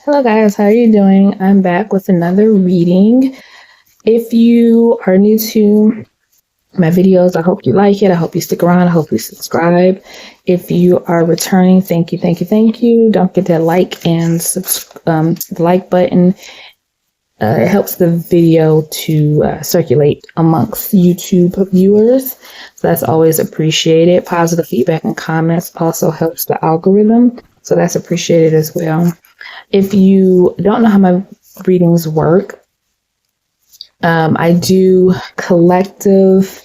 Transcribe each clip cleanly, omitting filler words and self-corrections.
Hello guys, how are you doing? I'm back with another reading. If you are new to my videos, I hope you like it. I hope you stick around. I hope you subscribe. If you are returning, thank you, thank you, thank you. Don't forget that like and the like button. It helps the video to circulate amongst YouTube viewers. So that's always appreciated. Positive feedback and comments also helps the algorithm. So that's appreciated as well. If you don't know how my readings work, I do collective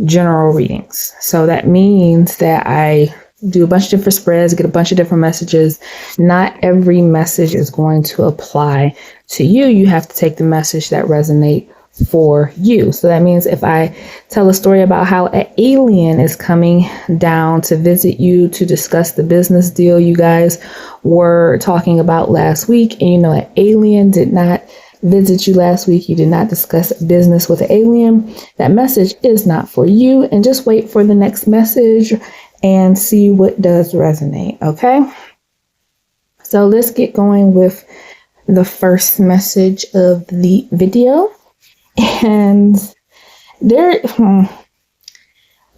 general readings. So that means that I do a bunch of different spreads, get a bunch of different messages. Not every message is going to apply to you. You have to take the message that resonates for you. So that means if I tell a story about how an alien is coming down to visit you to discuss the business deal you guys were talking about last week, and an alien did not visit you last week, you did not discuss business with an alien, that message is not for you. And just wait for the next message and see what does resonate. Okay, so let's get going with the first message of the video. And there, wait a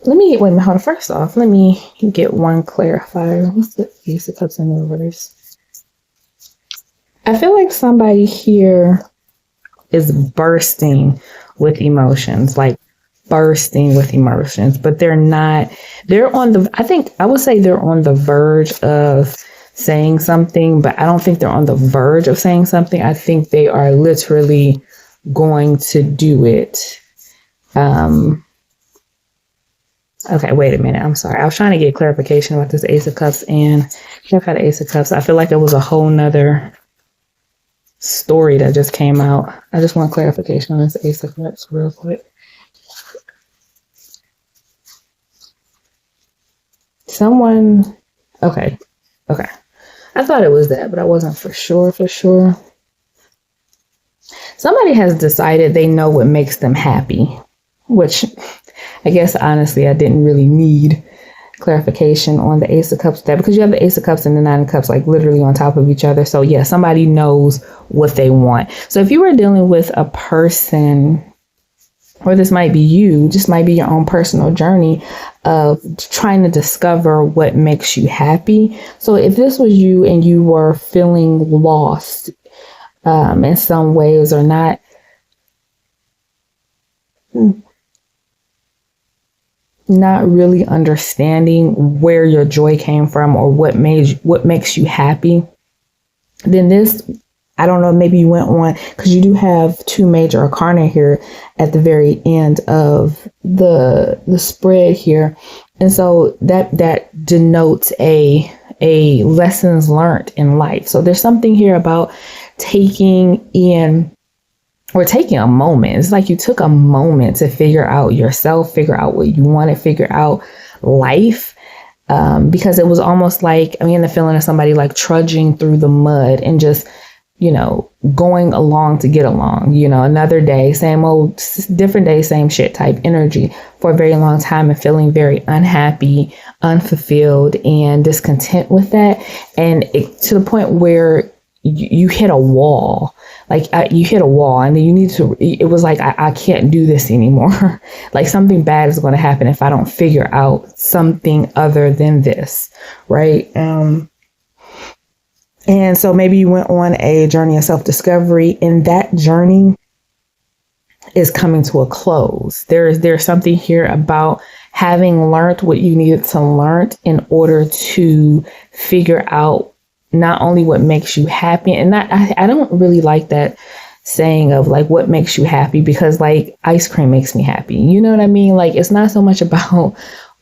minute, hold on. First off, let me get one clarifier. What's the Ace of Cups in reverse? I feel like somebody here is bursting with emotions, but they're not, I would say they're on the verge of saying something, but I don't think they're on the verge of saying something. I think they are literally going to do it. Okay, wait a minute. I'm sorry. I was trying to get clarification about this Ace of Cups, and I've had Ace of Cups. I feel like it was a whole nother story that just came out. I just want clarification on this Ace of Cups real quick. Okay. I thought it was that, but I wasn't for sure. Somebody has decided they know what makes them happy, which I guess honestly I didn't really need clarification on the Ace of Cups there, because you have the Ace of Cups and the Nine of Cups like literally on top of each other. So yeah, somebody knows what they want. So if you were dealing with a person, or this might be you, just might be your own personal journey of trying to discover what makes you happy. So if this was you and you were feeling lost in some ways, or not really understanding where your joy came from or what makes you happy, then this, I don't know, maybe you went on, because you do have two major arcana here at the very end of the spread here. And so that denotes a lessons learned in life. So there's something here about taking a moment. It's like you took a moment to figure out yourself, figure out what you want to figure out life. Because it was almost like, the feeling of somebody like trudging through the mud and just, going along to get along, another day, same old, different day, same shit type energy for a very long time, and feeling very unhappy, unfulfilled, and discontent with that. And to the point where you hit a wall, you hit a wall, and then it was like, I can't do this anymore. Like something bad is going to happen if I don't figure out something other than this. Right. And so maybe you went on a journey of self-discovery, and that journey is coming to a close. There's something here about having learned what you needed to learn in order to figure out not only what makes you happy, and I don't really like that saying of like what makes you happy, because like ice cream makes me happy. You know what I mean? Like it's not so much about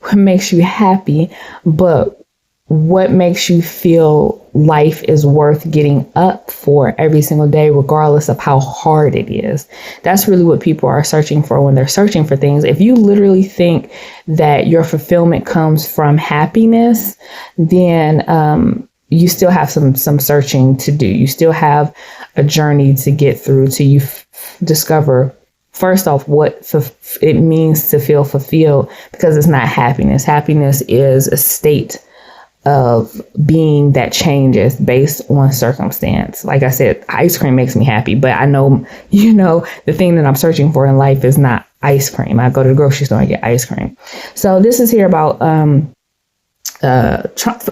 what makes you happy, but what makes you feel life is worth getting up for every single day, regardless of how hard it is. That's really what people are searching for when they're searching for things. If you literally think that your fulfillment comes from happiness, then you still have some searching to do. You still have a journey to get through till you discover, first off, what it means to feel fulfilled, because it's not happiness. Happiness is a state of being that changes based on circumstance. Like I said, ice cream makes me happy, but I know, the thing that I'm searching for in life is not ice cream. I go to the grocery store and get ice cream. So this is here about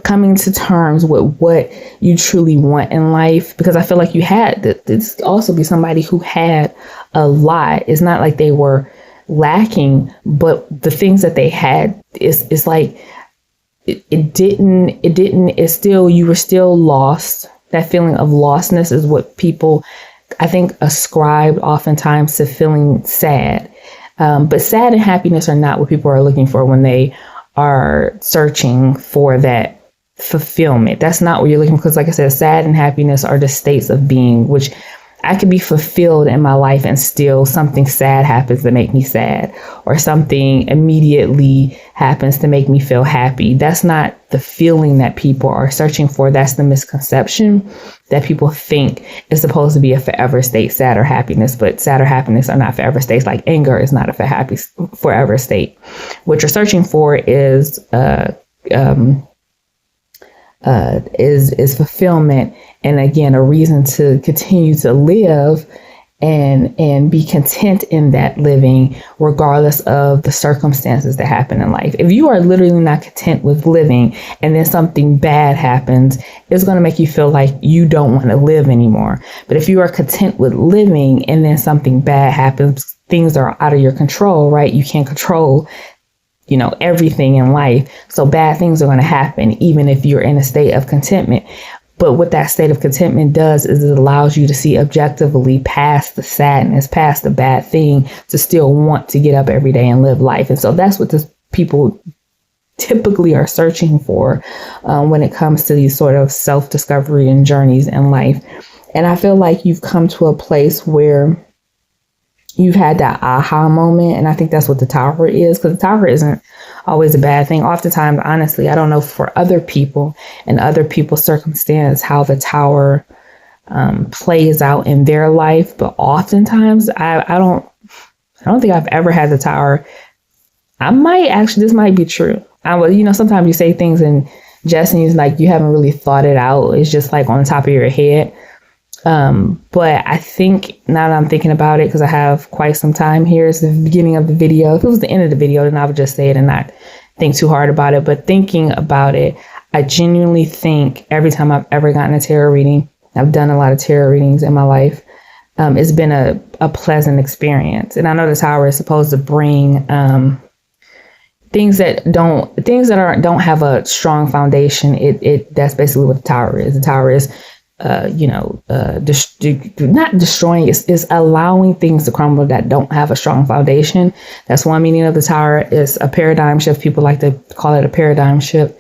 coming to terms with what you truly want in life, because I feel like you had this also be somebody who had a lot. It's not like they were lacking, but the things that they had is like it's still, you were still lost. That feeling of lostness is what people, I think, ascribe oftentimes to feeling sad. But sad and happiness are not what people are looking for when they are searching for that fulfillment. That's not what you're looking for, because like I said, sad and happiness are the states of being, which I could be fulfilled in my life and still something sad happens to make me sad, or something immediately happens to make me feel happy. That's not the feeling that people are searching for. That's the misconception that people think is supposed to be a forever state, sad or happiness, but sad or happiness are not forever states. Like anger is not a forever state. What you're searching for is fulfillment, and again, a reason to continue to live and be content in that living, regardless of the circumstances that happen in life. If you are literally not content with living and then something bad happens, it's going to make you feel like you don't want to live anymore. But if you are content with living and then something bad happens, things are out of your control, right? You can't control everything in life. So bad things are going to happen, even if you're in a state of contentment. But what that state of contentment does is it allows you to see objectively past the sadness, past the bad thing, to still want to get up every day and live life. And so that's what people typically are searching for when it comes to these sort of self-discovery and journeys in life. And I feel like you've come to a place where you've had that aha moment. And I think that's what the tower is, because the tower isn't always a bad thing. Oftentimes, honestly, I don't know for other people and other people's circumstance how the tower plays out in their life. But oftentimes I don't think I've ever had the tower. This might be true. Sometimes you say things and just it's like you haven't really thought it out. It's just like on the top of your head. But I think now that I'm thinking about it, because I have quite some time here, it's the beginning of the video. If it was the end of the video, then I would just say it and not think too hard about it. But thinking about it, I genuinely think every time I've ever gotten a tarot reading, I've done a lot of tarot readings in my life, it's been a pleasant experience. And I know the tower is supposed to bring things that don't have a strong foundation. That's basically what the tower is. The tower is not destroying, is allowing things to crumble that don't have a strong foundation. That's one meaning of the tower. Is a paradigm shift. People like to call it a paradigm shift.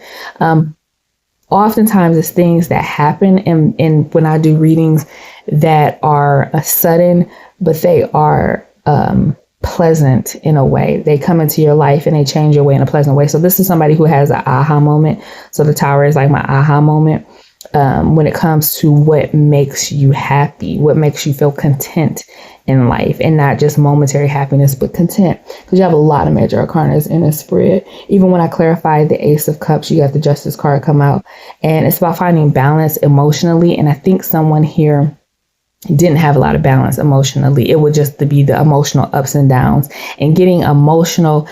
Oftentimes it's things that happen and when I do readings that are sudden, but they are pleasant in a way. They come into your life and they change your way in a pleasant way. So this is somebody who has an aha moment. So the tower is like my aha moment. When it comes to what makes you happy, what makes you feel content in life, and not just momentary happiness, but content. Because you have a lot of major arcanas in a spread. Even when I clarified the Ace of Cups, you got the Justice card come out, and it's about finding balance emotionally. And I think someone here didn't have a lot of balance emotionally. It would just be the emotional ups and downs, and getting emotional,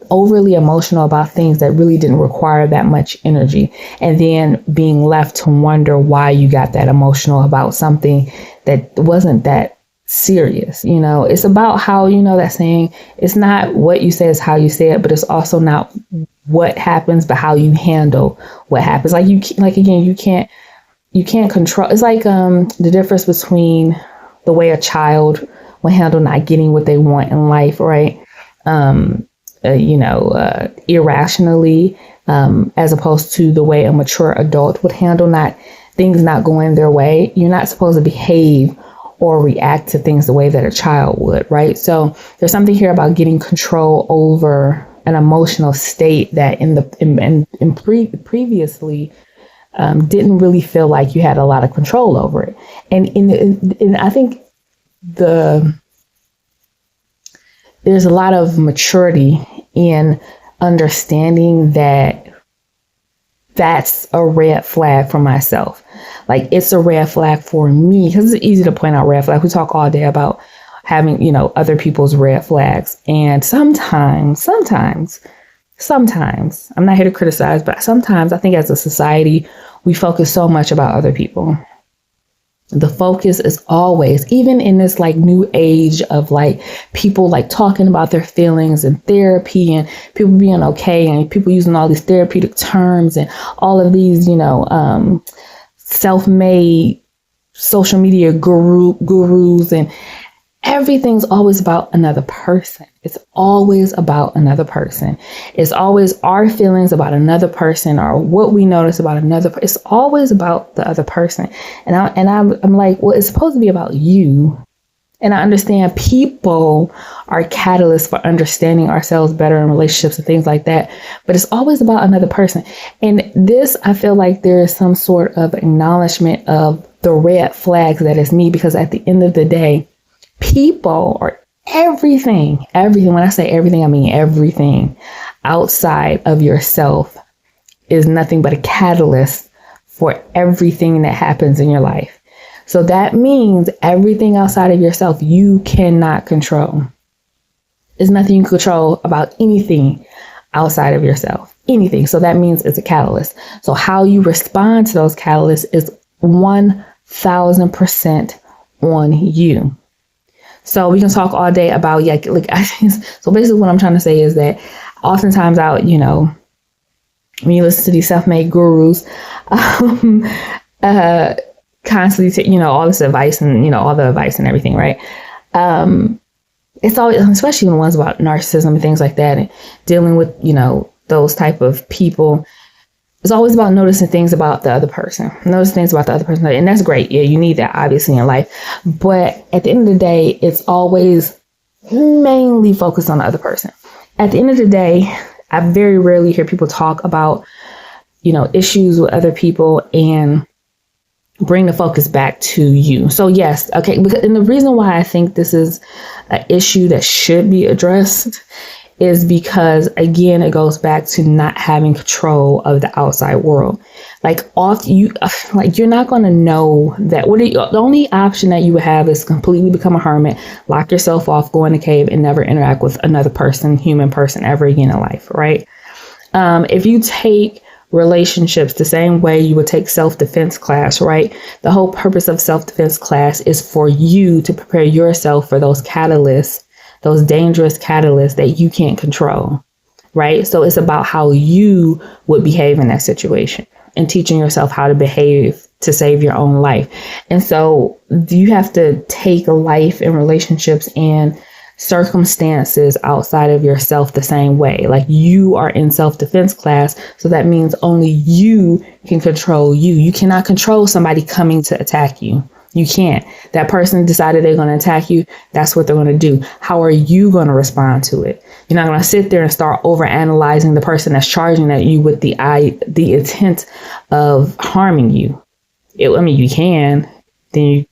overly emotional about things that really didn't require that much energy, and then being left to wonder why you got that emotional about something that wasn't that serious. It's about how, that saying, it's not what you say, is how you say it, but it's also not what happens, but how you handle what happens. You can't control. It's like the difference between the way a child will handle not getting what they want in life, right? Irrationally, as opposed to the way a mature adult would handle things not going their way. You're not supposed to behave or react to things the way that a child would, right? So there's something here about getting control over an emotional state that previously didn't really feel like you had a lot of control over it. And I think there's a lot of maturity in understanding that that's a red flag for myself. Like, it's a red flag for me, because it's easy to point out red flags. We talk all day about having, other people's red flags. And sometimes, I'm not here to criticize, but sometimes I think as a society, we focus so much about other people. The focus is always, even in this like new age of like people like talking about their feelings and therapy and people being okay and people using all these therapeutic terms and all of these, self-made social media gurus, and everything's always about another person. It's always about another person. It's always our feelings about another person or what we notice about another. It's always about the other person. And I'm like, well, it's supposed to be about you. And I understand people are catalysts for understanding ourselves better in relationships and things like that. But it's always about another person. And this, I feel like there is some sort of acknowledgement of the red flags that is me, because at the end of the day, people or everything, when I say everything, I mean everything outside of yourself is nothing but a catalyst for everything that happens in your life. So that means everything outside of yourself, you cannot control. There's nothing you can control about anything outside of yourself, anything. So that means it's a catalyst. So how you respond to those catalysts is 1000% on you. So we can talk all day about, so basically what I'm trying to say is that oftentimes when you listen to these self-made gurus, constantly, all this advice and, all the advice and everything, right? It's always, especially the ones about narcissism and things like that, and dealing with, those type of people. It's always about noticing things about the other person. Notice things about the other person. And that's great. Yeah, you need that obviously in life. But at the end of the day, it's always mainly focused on the other person. At the end of the day, I very rarely hear people talk about, issues with other people and bring the focus back to you. So yes, okay. And the reason why I think this is an issue that should be addressed is because, again, it goes back to not having control of the outside world. You're not going to know that. The only option that you would have is completely become a hermit, lock yourself off, go in a cave, and never interact with another person, human person, ever again in life, right? If you take relationships the same way you would take self-defense class, right? The whole purpose of self-defense class is for you to prepare yourself for those catalysts, those dangerous catalysts that you can't control, right? So it's about how you would behave in that situation and teaching yourself how to behave to save your own life. And so you have to take life and relationships and circumstances outside of yourself the same way. Like, you are in self-defense class, so that means only you can control you. You cannot control somebody coming to attack you. You can't. That person decided they're going to attack you. That's what they're going to do. How are you going to respond to it? You're not going to sit there and start overanalyzing the person that's charging at you with the intent of harming you. You can. Then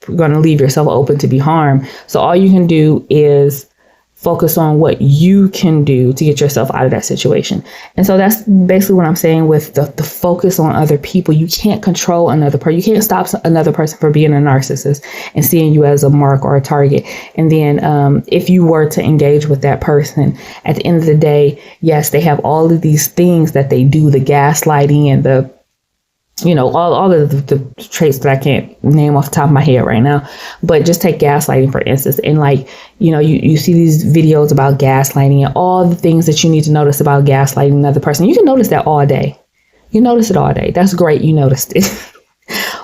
you're going to leave yourself open to be harmed. So all you can do is focus on what you can do to get yourself out of that situation. And so that's basically what I'm saying with the focus on other people. You can't control another person. You can't stop another person from being a narcissist and seeing you as a mark or a target. And then if you were to engage with that person, at the end of the day, yes, they have all of these things that they do, the gaslighting and the all of the traits that I can't name off the top of my head right now, but just take gaslighting, for instance. And you see these videos about gaslighting and all the things that you need to notice about gaslighting another person. You can notice that all day. You notice it all day. That's great. You noticed it.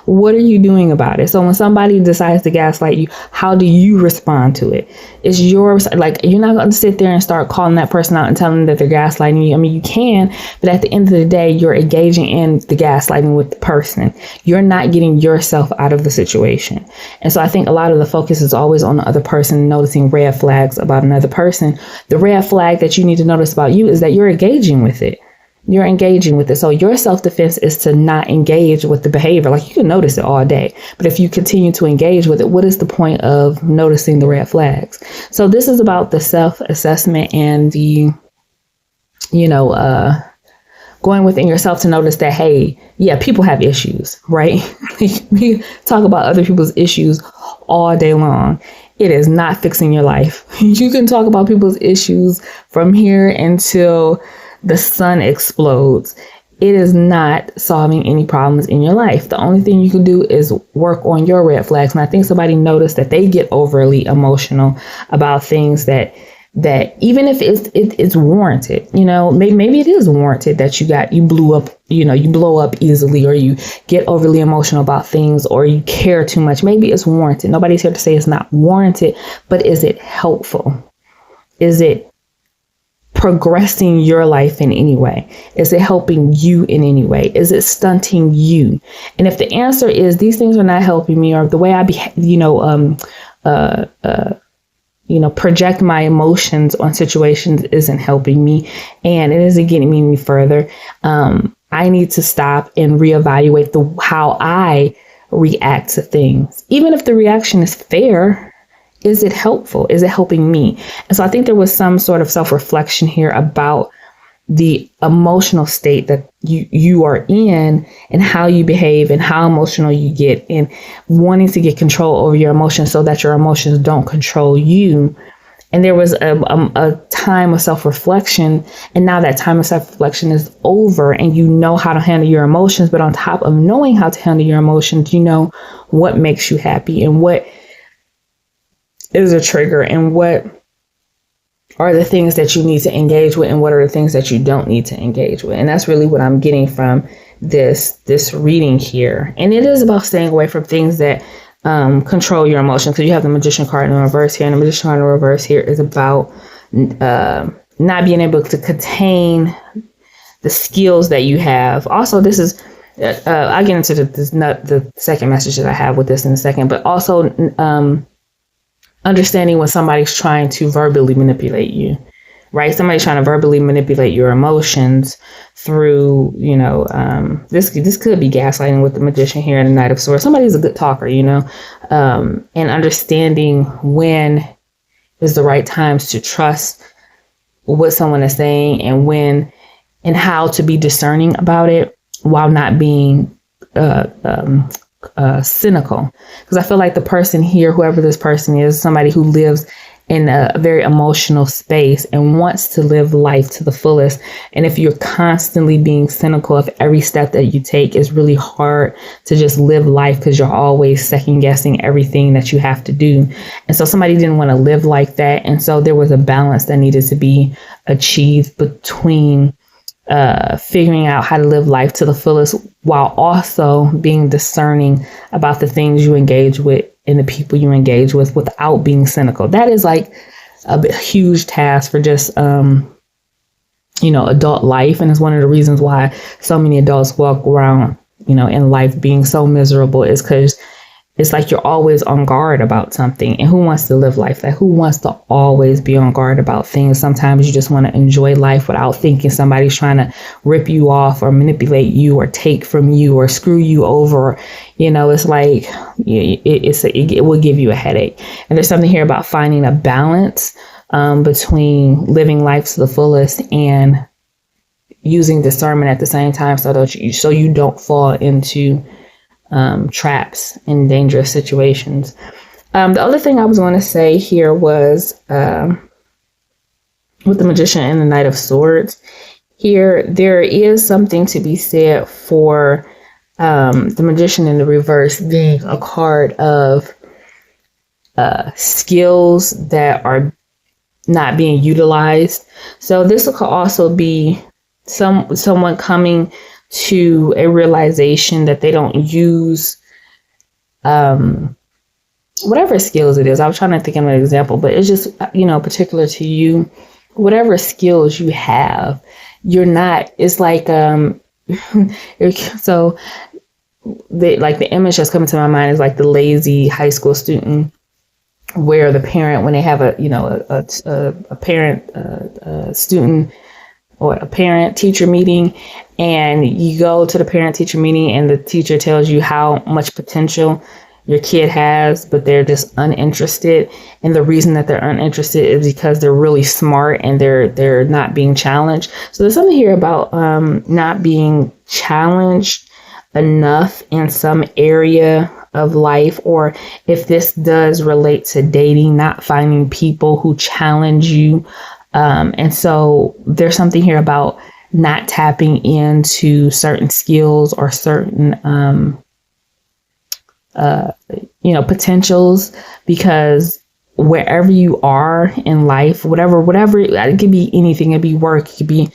What are you doing about it? So when somebody decides to gaslight you, how do you respond to it? It's yours. You're not going to sit there and start calling that person out and telling them that they're gaslighting you. I mean, you can, but at the end of the day, you're engaging in the gaslighting with the person. You're not getting yourself out of the situation. And so I think a lot of the focus is always on the other person, noticing red flags about another person. The red flag that you need to notice about you is that you're engaging with it. You're engaging with it. So your self-defense is to not engage with the behavior. You can notice it all day, but if you continue to engage with it, what is the point of noticing the red flags? So this is about the self-assessment and the, what going within yourself to notice that, hey, yeah, people have issues, right? We talk about other people's issues all day long. It is not fixing your life. You can talk about people's issues from here until the sun explodes. It is not solving any problems in your life. The only thing you can do is work on your red flags. And I think somebody noticed that they get overly emotional about things that even if it's warranted, maybe it is warranted that you blow up easily, or you get overly emotional about things, or you care too much. Maybe it's warranted. Nobody's here to say it's not warranted, but is it helpful? Is it progressing your life in any way? Is it helping you in any way? Is it stunting you? And if the answer is these things are not helping me, or the way I project my emotions on situations isn't helping me, and it isn't getting me any further, I need to stop and reevaluate how I react to things. Even if the reaction is fair, is it helpful? Is it helping me? And so I think there was some sort of self-reflection here about the emotional state that you are in, and how you behave, and how emotional you get, and wanting to get control over your emotions so that your emotions don't control you. And there was a time of self-reflection, and now that time of self-reflection is over, and you know how to handle your emotions. But on top of knowing how to handle your emotions, you know what makes you happy, and what is a trigger, and what are the things that you need to engage with, and what are the things that you don't need to engage with. And that's really what I'm getting from this reading here. And it is about staying away from things that control your emotions. So you have the Magician card in reverse here, and the Magician card in reverse here is about not being able to contain the skills that you have. Also, this is I'll get into the second message that I have with this in a second, but also understanding when somebody's trying to verbally manipulate you, right? Somebody's trying to verbally manipulate your emotions through, this could be gaslighting with the Magician here and the Knight of Swords. Somebody's a good talker, and understanding when is the right times to trust what someone is saying, and when and how to be discerning about it while not being cynical. Because I feel like the person here, whoever this person is, somebody who lives in a very emotional space and wants to live life to the fullest. And if you're constantly being cynical of every step that you take, it's really hard to just live life, because you're always second guessing everything that you have to do. And so somebody didn't want to live like that. And so there was a balance that needed to be achieved between figuring out how to live life to the fullest, while also being discerning about the things you engage with and the people you engage with without being cynical. That is like a huge task for just, adult life. And it's one of the reasons why so many adults walk around, in life being so miserable, is because it's like you're always on guard about something. And who wants to live life that? Who wants to always be on guard about things? Sometimes you just want to enjoy life without thinking somebody's trying to rip you off, or manipulate you, or take from you, or screw you over. It's like it will give you a headache. And there's something here about finding a balance between living life to the fullest and using discernment at the same time, so you don't fall into traps and dangerous situations. The other thing I was going to say here was with the Magician and the Knight of Swords here, there is something to be said for the Magician in the reverse being a card of skills that are not being utilized. So this could also be someone coming to a realization that they don't use whatever skills it is. I was trying to think of an example, but it's just, particular to you, whatever skills you have, you're not, it's like, so the image that's coming to my mind is like the lazy high school student, where the parent, when they have a parent student or a parent teacher meeting, and you go to the parent teacher meeting and the teacher tells you how much potential your kid has, but they're just uninterested. And the reason that they're uninterested is because they're really smart and they're not being challenged. So there's something here about not being challenged enough in some area of life, or if this does relate to dating, not finding people who challenge you. And so there's something here about not tapping into certain skills or certain potentials, because wherever you are in life, whatever, it could be anything. It could be work, it could be,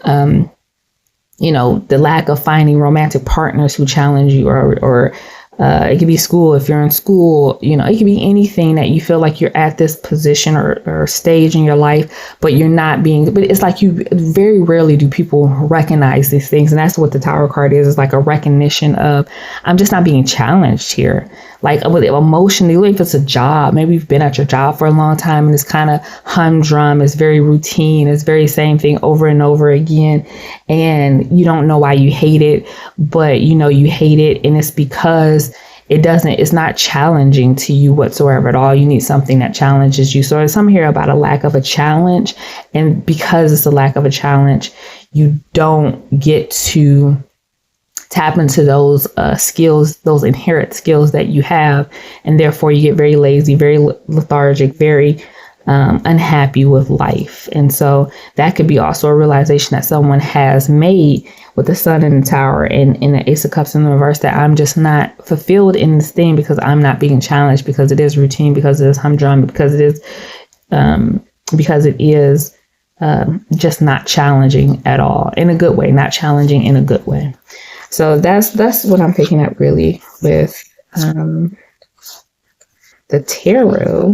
the lack of finding romantic partners who challenge you, or it could be school. If you're in school, it could be anything that you feel like you're at this position or stage in your life, but you're not being, but it's like you very rarely do people recognize these things. And that's what the Tower card is. It's like a recognition of, I'm just not being challenged here. Like with emotionally, if it's a job, maybe you've been at your job for a long time and it's kind of humdrum, it's very routine, it's very same thing over and over again. And you don't know why you hate it, but you hate it. And it's because it's not challenging to you whatsoever at all. You need something that challenges you. So there's something here about a lack of a challenge. And because it's a lack of a challenge, you don't get to tap into those skills, those inherent skills that you have. And therefore you get very lazy, very lethargic, very unhappy with life. And so that could be also a realization that someone has made with the Sun in the Tower and in the Ace of Cups in the reverse, that I'm just not fulfilled in this thing because I'm not being challenged, because it is routine, because it is humdrum, because it is just not challenging at all, in a good way, not challenging in a good way. So that's what I'm picking up really with the tarot.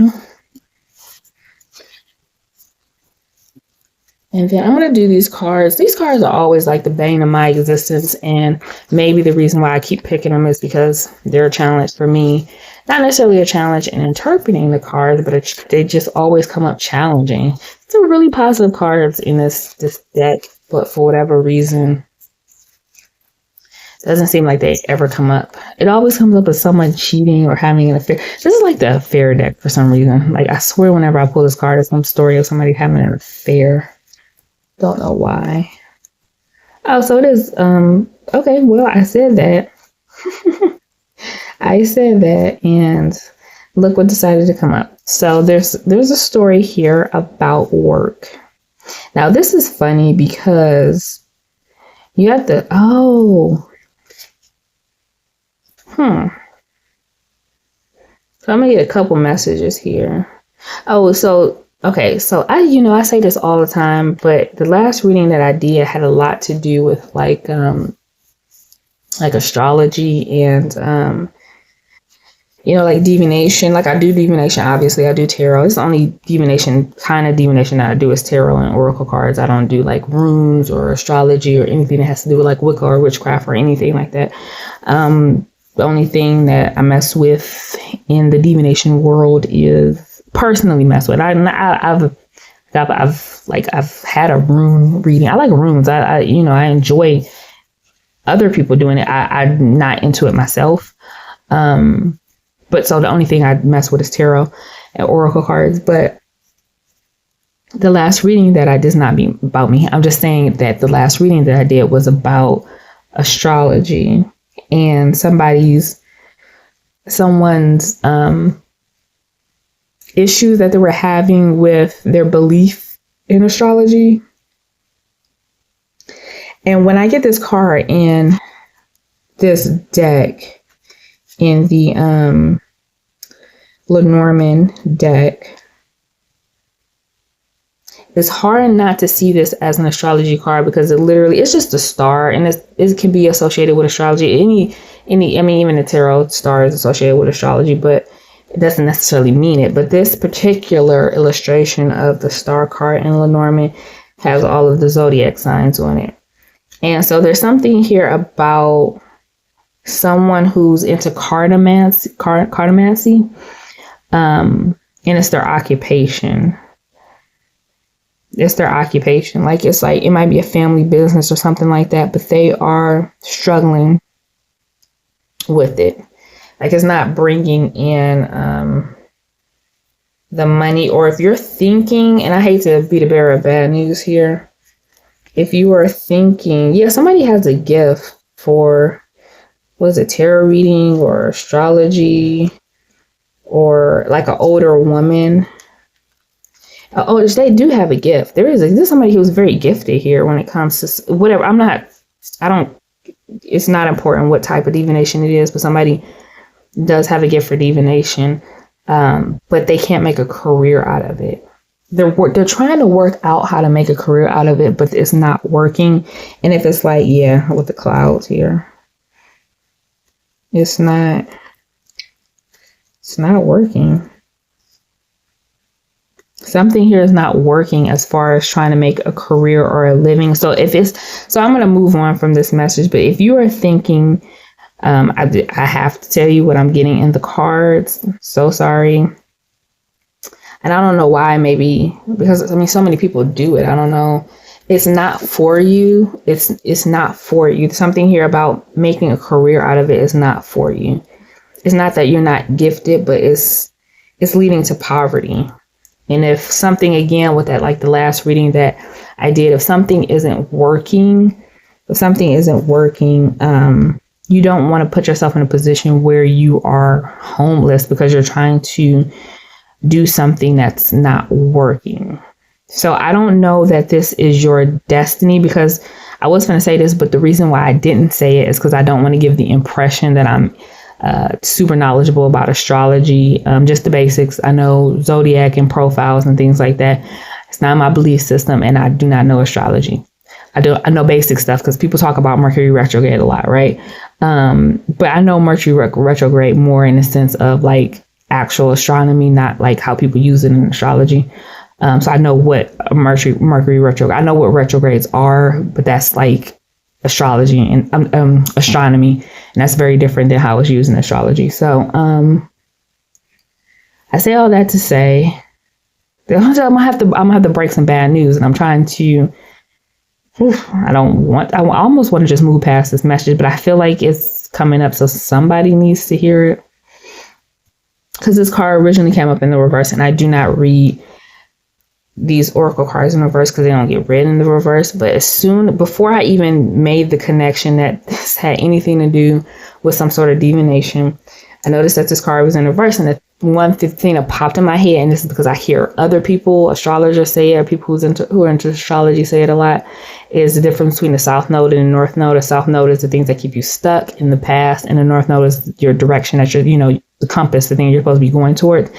And then I'm going to do these cards. These cards are always like the bane of my existence. And maybe the reason why I keep picking them is because they're a challenge for me. Not necessarily a challenge in interpreting the cards, but they just always come up challenging. Some really positive cards in this deck, but for whatever reason, doesn't seem like they ever come up. It always comes up as someone cheating or having an affair. This is like the affair deck for some reason. Like I swear whenever I pull this card, it's some story of somebody having an affair. Don't know why. Oh, so it is. Okay, well, I said that. I said that, and look what decided to come up. So there's a story here about work. Now, this is funny because you have to, So I'm gonna get a couple messages here. Okay, so I say this all the time, but the last reading that I did had a lot to do with like astrology and like divination. Like I do divination, obviously I do tarot. It's the only kind of divination that I do is tarot and oracle cards. I don't do like runes or astrology or anything that has to do with like Wicca or witchcraft or anything like that. The only thing that I mess with in the divination world is personally mess with. I've had a rune reading. I like runes. I enjoy other people doing it. I'm not into it myself. But so the only thing I mess with is tarot and oracle cards. But the last reading that I did not be about me. I'm just saying that the last reading that I did was about astrology and someone's issues that they were having with their belief in astrology. And when I get this card in this deck, in the Lenormand deck, it's hard not to see this as an astrology card because it's just a star, and it can be associated with astrology. Even the tarot star is associated with astrology, but it doesn't necessarily mean it. But this particular illustration of the star card in Lenormand has all of the zodiac signs on it. And so there's something here about someone who's into cartomancy, and it's their occupation. It's their occupation. Like it might be a family business or something like that, but they are struggling with it. Like it's not bringing in the money. Or if you're thinking, and I hate to be the bearer of bad news here, if you are thinking, yeah, somebody has a gift for, was it tarot reading or astrology, or like an older woman. Oh, they do have a gift. There's somebody who's very gifted here when it comes to whatever. I don't, it's not important what type of divination it is, but somebody does have a gift for divination, but they can't make a career out of it. They're trying to work out how to make a career out of it, but it's not working. And if it's like, yeah, with the clouds here, it's not working. Something here is not working as far as trying to make a career or a living. So I'm going to move on from this message. But if you are thinking, I have to tell you what I'm getting in the cards. So sorry. And I don't know why, maybe because, I mean, so many people do it. I don't know. It's not for you. It's not for you. Something here about making a career out of it is not for you. It's not that you're not gifted, but it's leading to poverty. And if something, again, with that, like the last reading that I did, if something isn't working, you don't want to put yourself in a position where you are homeless because you're trying to do something that's not working. So I don't know that this is your destiny, because I was going to say this, but the reason why I didn't say it is because I don't want to give the impression that I'm super knowledgeable about astrology, just the basics. I know zodiac and profiles and things like that. It's not my belief system, and I do not know astrology. I know basic stuff because people talk about Mercury retrograde a lot, right? But I know Mercury retrograde more in the sense of like actual astronomy, not like how people use it in astrology. So I know what Mercury retrograde. I know what retrogrades are, but that's like astrology and astronomy, and that's very different than how it's used in astrology. So I say all that to say that I'm gonna have to break some bad news, and I'm trying to. I almost want to just move past this message, but I feel like it's coming up, so somebody needs to hear it. Because this card originally came up in the reverse, and I do not read these oracle cards in reverse because they don't get read in the reverse. But before I even made the connection that this had anything to do with some sort of divination, I noticed that this card was in reverse, and the one thing that popped in my head, and this is because I hear other people, astrologers say it, people who are into astrology say it a lot, is the difference between the South Node and the North Node. The South Node is the things that keep you stuck in the past, and the North Node is your direction, that you're, the compass, the thing you're supposed to be going towards.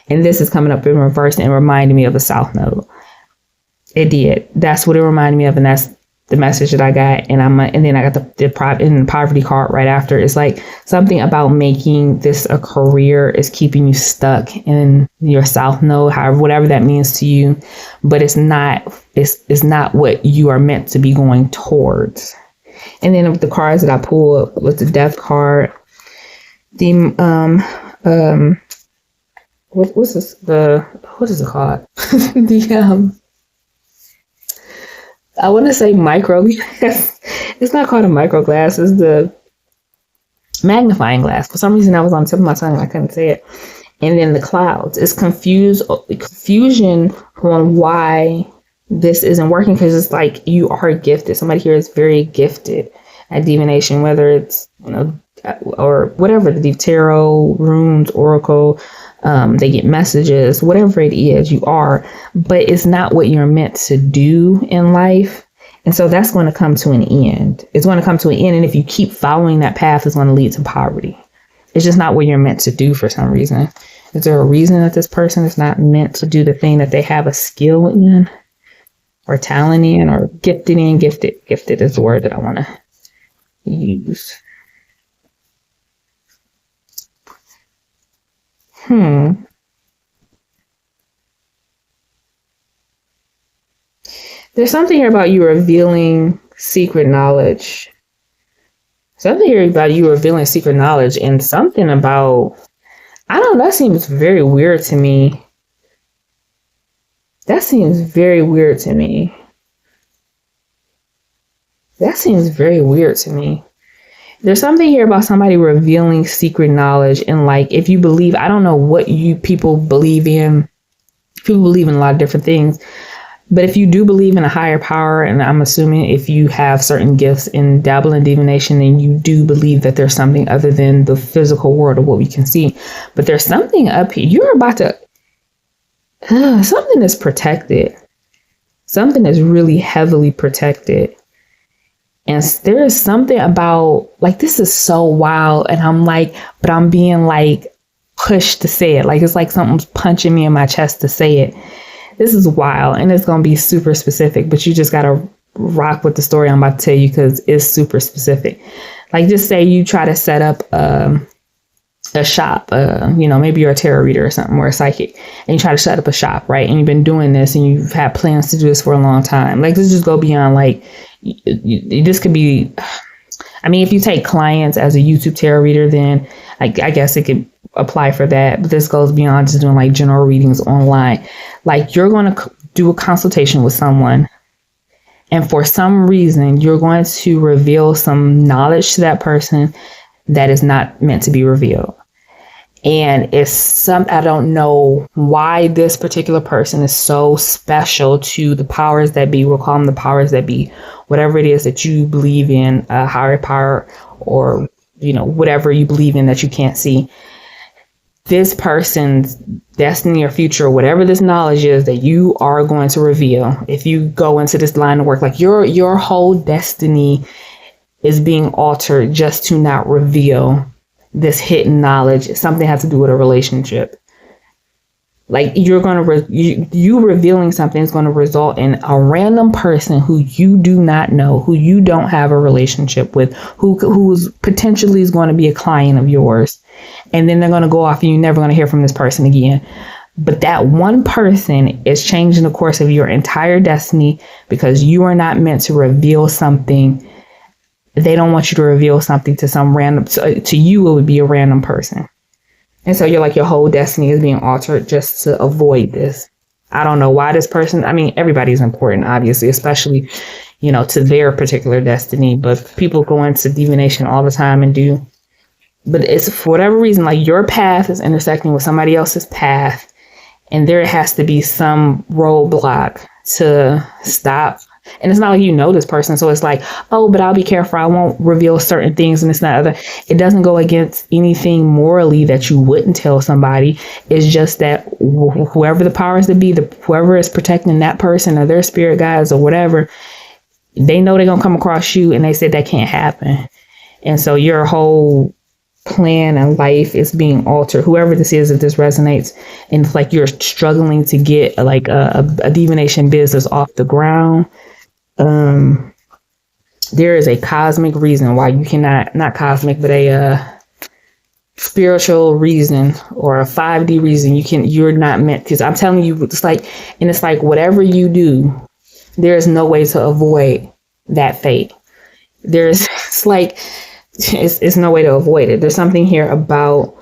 And this is coming up in reverse and reminding me of the South Node. It did. That's what it reminded me of, and that's the message that I got. And then I got the poverty card right after. It's like something about making this a career is keeping you stuck in your South Node, however, whatever that means to you. But it's not what you are meant to be going towards. And then the cards that I pulled was the Death card. The what is it called? I want to say micro glass. It's not called a micro glass. It's the magnifying glass. For some reason, that was on the tip of my tongue and I couldn't say it. And then the clouds. It's confusion on why this isn't working, because it's like you are gifted. Somebody here is very gifted at divination, whether it's, or whatever, the tarot, runes, oracle, they get messages, whatever it is, you are, but it's not what you're meant to do in life. And so that's going to come to an end. It's going to come to an end. And if you keep following that path, it's going to lead to poverty. It's just not what you're meant to do for some reason. Is there a reason that this person is not meant to do the thing that they have a skill in, or talent in, or gifted in? Gifted is the word that I want to use. There's something here about you revealing secret knowledge. Something here about you revealing secret knowledge, and something about, I don't know, that seems very weird to me. That seems very weird to me. There's something here about somebody revealing secret knowledge. And like, if you believe, I don't know what you people believe in. People believe in a lot of different things. But if you do believe in a higher power, and I'm assuming if you have certain gifts in dabble in divination, then you do believe that there's something other than the physical world of what we can see. But there's something up here. You're about to, something is protected. Something is really heavily protected. And there is something about, like, this is so wild. And I'm like, but I'm being like pushed to say it. Like, it's like something's punching me in my chest to say it. This is wild, and it's going to be super specific, but you just got to rock with the story I'm about to tell you because it's super specific. Like, just say you try to set up a shop, maybe you're a tarot reader or something, or a psychic, and you try to set up a shop, right? And you've been doing this and you've had plans to do this for a long time. Like, this just go beyond, like, this could be, I mean, if you take clients as a YouTube tarot reader, then I guess it could apply for that. But this goes beyond just doing like general readings online. Like, you're going to do a consultation with someone, and for some reason, you're going to reveal some knowledge to that person that is not meant to be revealed. And I don't know why this particular person is so special to the powers that be. We'll call them the powers that be, whatever it is that you believe in, a higher power, or, whatever you believe in that you can't see. This person's destiny or future, whatever this knowledge is that you are going to reveal, if you go into this line of work, like your whole destiny is being altered just to not reveal this hidden knowledge. Something has to do with a relationship. Like, you're going to, you revealing something is going to result in a random person who you do not know, who you don't have a relationship with, who's potentially is going to be a client of yours. And then they're going to go off and you're never going to hear from this person again. But that one person is changing the course of your entire destiny because you are not meant to reveal something. They don't want you to reveal something to some random, to you, it would be a random person. And so you're like, your whole destiny is being altered just to avoid this. I don't know why this person, I mean, everybody's important, obviously, especially, to their particular destiny. But people go into divination all the time and do. But it's for whatever reason, like, your path is intersecting with somebody else's path. And there has to be some roadblock to stop. And it's not like this person. So it's like, oh, but I'll be careful. I won't reveal certain things and it's not other. It doesn't go against anything morally that you wouldn't tell somebody. It's just that whoever the powers that be, whoever is protecting that person or their spirit guides or whatever, they know they're going to come across you and they said that can't happen. And so your whole plan and life is being altered. Whoever this is, if this resonates, and it's like you're struggling to get like a divination business off the ground. There is a cosmic reason why you cannot, not cosmic, but a spiritual reason or a 5D reason you're not meant, because I'm telling you, it's like whatever you do, there's no way to avoid that fate. It's no way to avoid it. There's something here about,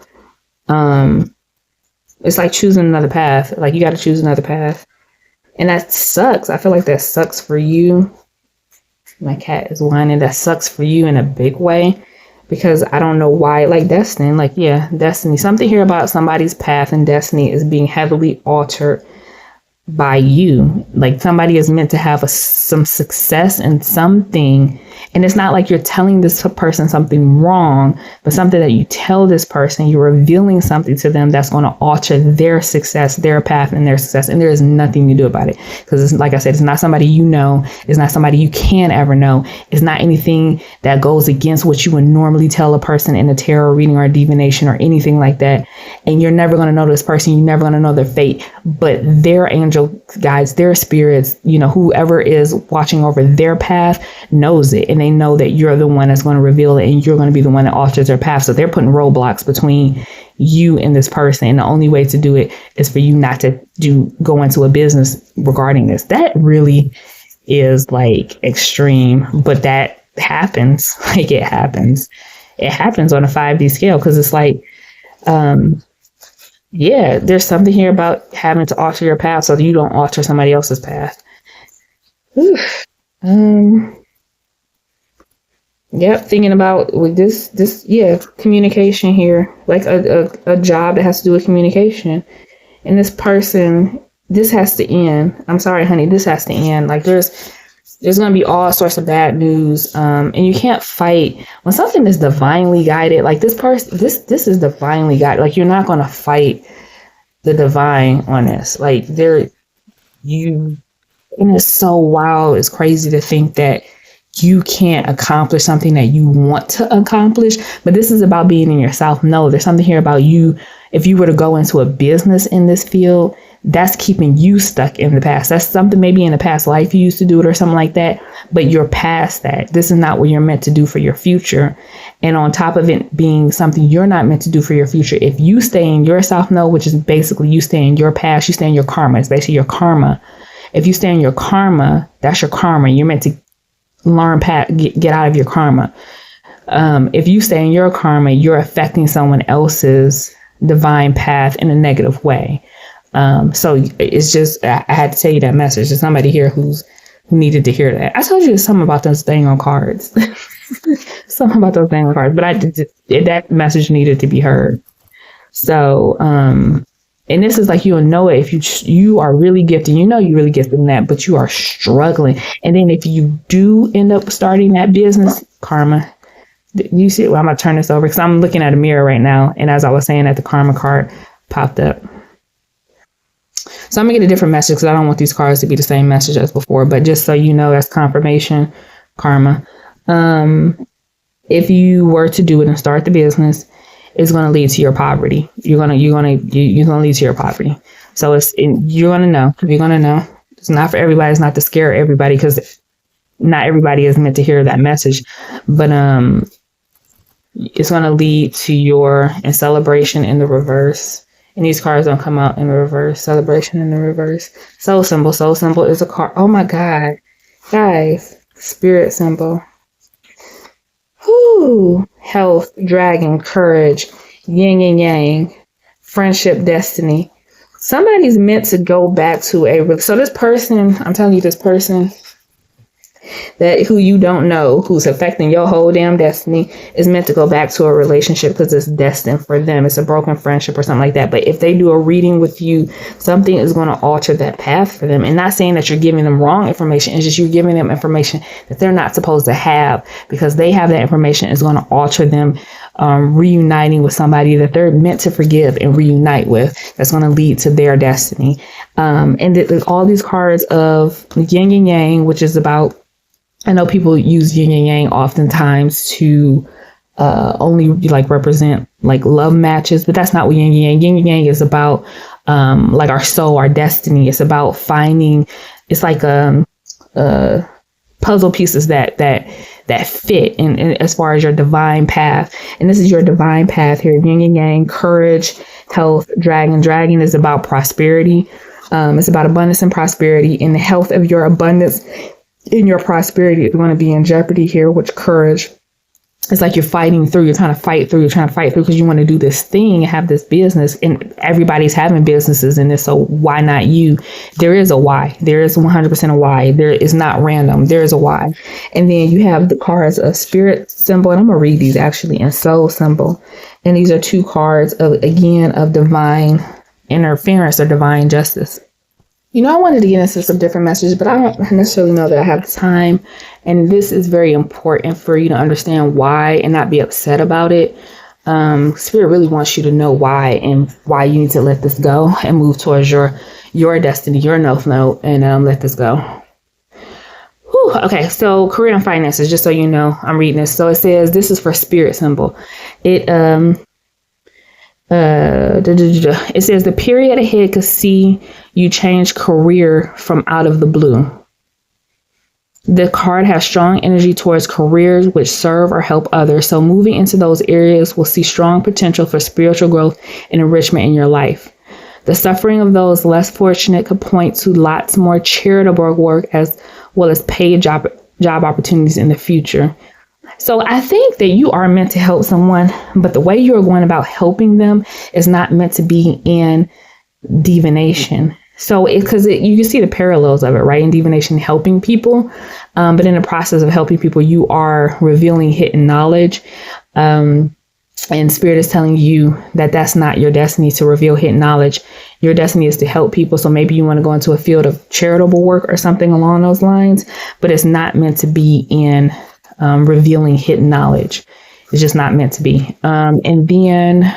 it's like choosing another path. Like, you got to choose another path. And that sucks. I feel like that sucks for you. My cat is whining. That sucks for you in a big way, because I don't know why, like destiny, destiny. Something here about somebody's path and destiny is being heavily altered by you. Like, somebody is meant to have some success in something. And it's not like you're telling this person something wrong, but something that you tell this person, you're revealing something to them that's going to alter their success, their path and their success. And there is nothing you do about it. Because it's, like I said, it's not somebody you know. It's not somebody you can ever know. It's not anything that goes against what you would normally tell a person in a tarot reading or a divination or anything like that. And you're never going to know this person. You're never going to know their fate. But their angel guides, their spirits, whoever is watching over their path knows it. And they know that you're the one that's going to reveal it, and you're going to be the one that alters their path. So they're putting roadblocks between you and this person. And the only way to do it is for you not to go into a business regarding this. That really is like extreme, but that happens. Like, it happens. It happens on a 5D scale, because it's like, there's something here about having to alter your path so that you don't alter somebody else's path. Yep, thinking about with this, yeah, communication here, like a job that has to do with communication. And this person, this has to end. I'm sorry, honey, this has to end. Like there's gonna be all sorts of bad news, and you can't fight when something is divinely guided. Like this person, this is divinely guided. Like you're not gonna fight the divine on this. Like you, and it's so wild. It's crazy to think that you can't accomplish something that you want to accomplish. But this is about being in yourself. No, there's something here about you. If you were to go into a business in this field, that's keeping you stuck in the past. That's something maybe in the past life you used to do it or something like that, but you're past that. This is not what you're meant to do for your future. And on top of it being something you're not meant to do for your future, if you stay in your self know, which is basically you stay in your past, you stay in your karma. It's basically your karma. If you stay in your karma, that's your karma. You're meant to learn, get out of your karma. If you stay in your karma, you're affecting someone else's divine path in a negative way. So it's just, I had to tell you that message. There's somebody here who needed to hear that. I told you something about those dang on cards. Something about those dang on cards, but that message needed to be heard. So, and this is like, you'll know it if you are really gifted, you know, you're really gifted in that, but you are struggling. And then if you do end up starting that business, karma, you see, well, I'm going to turn this over because I'm looking at a mirror right now. And as I was saying that, the karma card popped up. So I'm going to get a different message because I don't want these cards to be the same message as before. But just so you know, that's confirmation, karma. If you were to do it and start the business, it's going to lead to your poverty. You're going to lead to your poverty. So you're going to know. You're going to know. It's not for everybody. It's not to scare everybody because not everybody is meant to hear that message. But it's going to lead to your celebration in the reverse. And these cards don't come out in the reverse. Celebration in the reverse. Soul symbol. Soul symbol is a card. Oh my God. Guys. Spirit symbol. Whoo. Health, dragon, courage, yin and yang, friendship, destiny. Somebody's meant to go back to so this person, I'm telling you, this person that who you don't know, who's affecting your whole damn destiny, is meant to go back to a relationship because it's destined for them. It's a broken friendship or something like that. But if they do a reading with you, something is going to alter that path for them. And not saying that you're giving them wrong information. It's just you're giving them information that they're not supposed to have, because they have that information is going to alter them reuniting with somebody that they're meant to forgive and reunite with. That's going to lead to their destiny. And all these cards of yin and yang, which is about, I know people use yin and yang oftentimes to only like represent like love matches, but that's not what yin and yang. Yin and yang is about like our soul, our destiny. It's about finding. It's like puzzle pieces that fit in as far as your divine path. And this is your divine path here. Yin and yang, courage, health, dragon. Dragon is about prosperity. It's about abundance and prosperity, and the health of your abundance in your prosperity is going to be in jeopardy here, which courage. It's like you're fighting through, you're trying to fight through because you want to do this thing, have this business, and everybody's having businesses in this. So why not you? There is a why. There is 100% a why. There is not random. There is a why. And then you have the cards of spirit symbol. And I'm going to read these actually, and soul symbol. And these are two cards of divine interference or divine justice. You know, I wanted to get into some different messages, but I don't necessarily know that I have the time. And this is very important for you to understand why and not be upset about it. Spirit really wants you to know why and why you need to let this go and move towards your destiny, your north node, and let this go. Whew, okay, so career and finances, just so you know, I'm reading this. So it says this is for spirit symbol. It says the period ahead could see you change career from out of the blue. The card has strong energy towards careers which serve or help others. So moving into those areas will see strong potential for spiritual growth and enrichment in your life. The suffering of those less fortunate could point to lots more charitable work as well as paid job opportunities in the future. So I think that you are meant to help someone, but the way you're going about helping them is not meant to be in divination. So because you can see the parallels of it, right? In divination, helping people. But in the process of helping people, you are revealing hidden knowledge. And Spirit is telling you that that's not your destiny, to reveal hidden knowledge. Your destiny is to help people. So maybe you want to go into a field of charitable work or something along those lines, but it's not meant to be in revealing hidden knowledge. It's just not meant to be. And then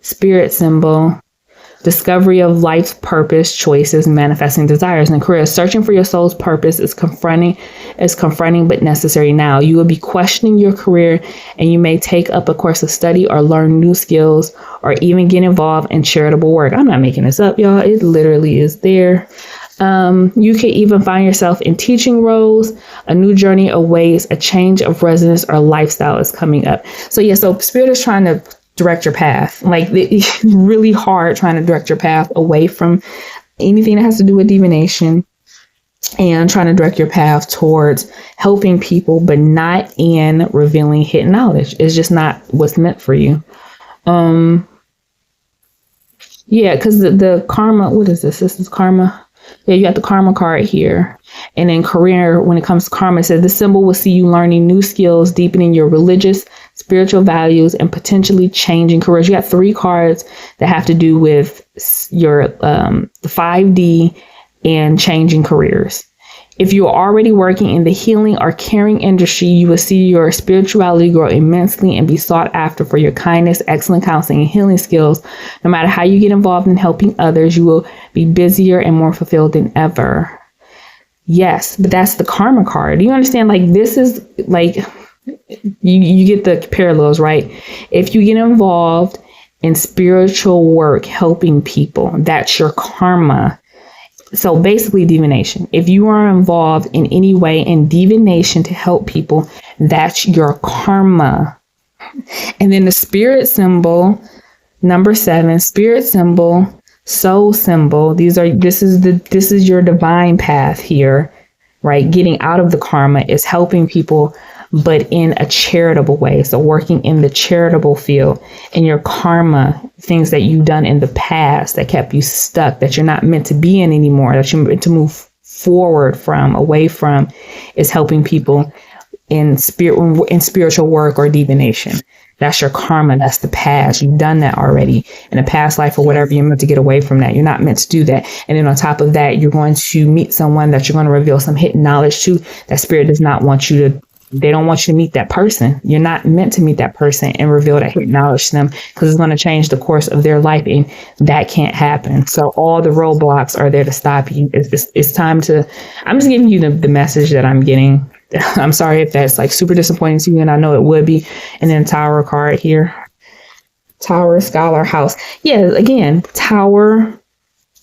Spirit symbol, discovery of life's purpose, choices, manifesting desires. And career, searching for your soul's purpose is confronting but necessary now. You will be questioning your career, and you may take up a course of study or learn new skills or even get involved in charitable work. I'm not making this up, y'all. It literally is there. You can even find yourself in teaching roles. A new journey awaits. A change of residence or lifestyle is coming up. So yeah, so Spirit is trying to direct your path. Like, it's really hard trying to direct your path away from anything that has to do with divination, and trying to direct your path towards helping people, but not in revealing hidden knowledge. It's just not what's meant for you. Yeah, because the karma, what is this? This is karma. Yeah, you got the karma card here. And in career, when it comes to karma, it says the symbol will see you learning new skills, deepening your religious, spiritual values, and potentially changing careers. You got 3 cards that have to do with your the 5D and changing careers. If you are already working in the healing or caring industry, you will see your spirituality grow immensely and be sought after for your kindness, excellent counseling, and healing skills. No matter how you get involved in helping others, you will be busier and more fulfilled than ever. Yes, but that's the karma card. Do you understand? Like, this is like, you get the parallels, right? If you get involved in spiritual work, helping people, that's your karma. So basically divination. If you are involved in any way in divination to help people, that's your karma. And then the spirit symbol, number 7, spirit symbol, soul symbol. This is your divine path here, right? Getting out of the karma is helping people, but in a charitable way. So working in the charitable field. And your karma, things that you've done in the past that kept you stuck, that you're not meant to be in anymore, that you're meant to move forward from, away from, is helping people in spiritual work or divination. That's your karma. That's the past. You've done that already in a past life or whatever. You're meant to get away from that. You're not meant to do that. And then on top of that, you're going to meet someone that you're going to reveal some hidden knowledge to. That Spirit does not want you to. They don't want you to meet that person. You're not meant to meet that person and reveal that hidden knowledge to them, because it's going to change the course of their life, and that can't happen. So all the roadblocks are there to stop you. It's time to, I'm just giving you the message that I'm getting. I'm sorry if that's like super disappointing to you, and I know it would be. And then Tower card here. Tower, Scholar, House. Yeah, again, Tower.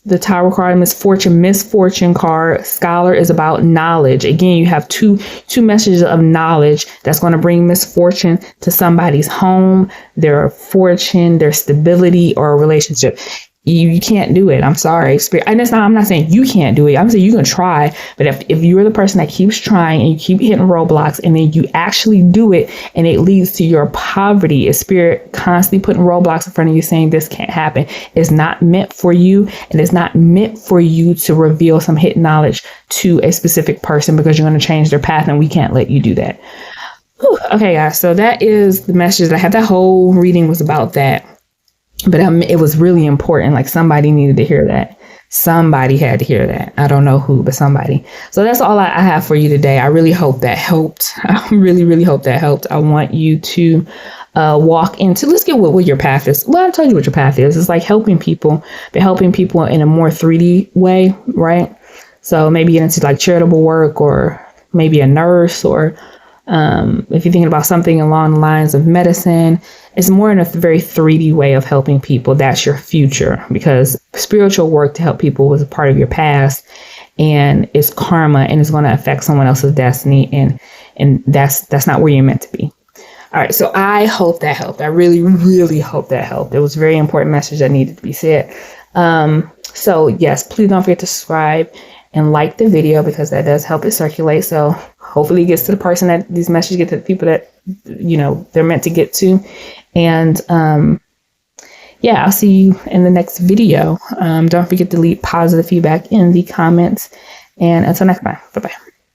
The Tower card, misfortune card. Scholar is about knowledge. Again, you have two messages of knowledge that's going to bring misfortune to somebody's home, their fortune, their stability, or a relationship. You can't do it. I'm sorry. Spirit. And I'm not saying you can't do it. I'm saying you can try. But if you're the person that keeps trying and you keep hitting roadblocks, and then you actually do it and it leads to your poverty, is Spirit constantly putting roadblocks in front of you saying this can't happen. It's not meant for you. And it's not meant for you to reveal some hidden knowledge to a specific person, because you're going to change their path, and we can't let you do that. Whew. Okay, guys. So that is the message that I had. That whole reading was about that. But it was really important. Like, somebody needed to hear that. Somebody had to hear that. I don't know who, but somebody. So that's all I have for you today. I really hope that helped. I really, really hope that helped. I want you to walk into, let's get what your path is. Well, I told you what your path is. It's like helping people, but helping people in a more 3D way, right? So maybe get into like charitable work, or maybe a nurse, or if you're thinking about something along the lines of medicine, it's more in a very 3D way of helping people. That's your future, because spiritual work to help people was a part of your past, and it's karma, and it's going to affect someone else's destiny. And that's not where you're meant to be. All right. So I hope that helped. I really, really hope that helped. It was a very important message that needed to be said. So yes, please don't forget to subscribe and like the video, because that does help it circulate. So hopefully it gets to the person that these messages get to, the people that, they're meant to get to. And yeah, I'll see you in the next video. Don't forget to leave positive feedback in the comments. And until next time, bye-bye.